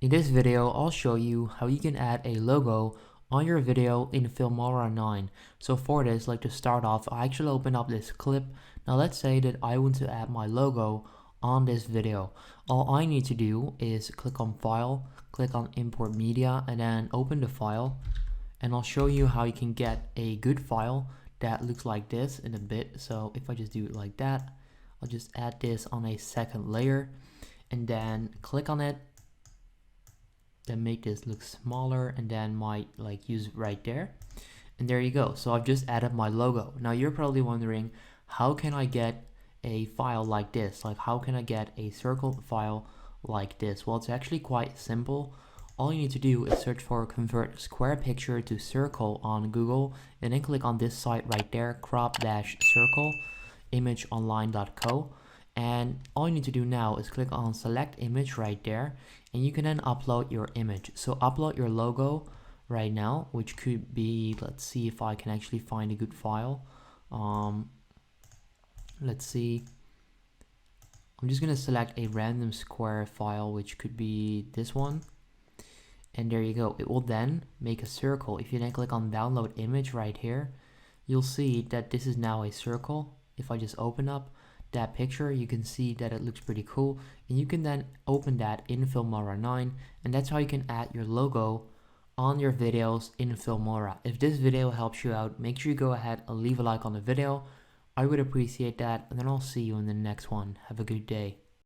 In this video, I'll show you how you can add a logo on your video in Filmora 9. So for this, like to start off, I actually open up this clip. Now let's say that I want to add my logo on this video. All I need to do is click on File, click on Import Media, and then open the file. And I'll show you how you can get a good file that looks like this in a bit. So if I just do it like that, I'll just add this on a second layer and then click on it. Then make this look smaller and then might like use right there, and there you go. So I've just added my logo. Now you're probably wondering, how can I get a file like this? Like how can I get a circle file like this? Well, it's actually quite simple. All you need to do is search for convert square picture to circle on Google and then click on this site right there, crop-circle imageonline.co. And all you need to do now is click on select image right there, and you can then upload your image. So upload your logo right now, which could be, let's see if I can actually find a good file. Let's see. I'm just gonna select a random square file, which could be this one. And there you go. It will then make a circle. If you then click on download image right here, you'll see that this is now a circle. If I just open up that picture, you can see that it looks pretty cool, and you can then open that in Filmora 9, and that's how you can add your logo on your videos in Filmora. If this video helps you out, make sure you go ahead and leave a like on the video. I would appreciate that, and then I'll see you in the next one. Have a good day.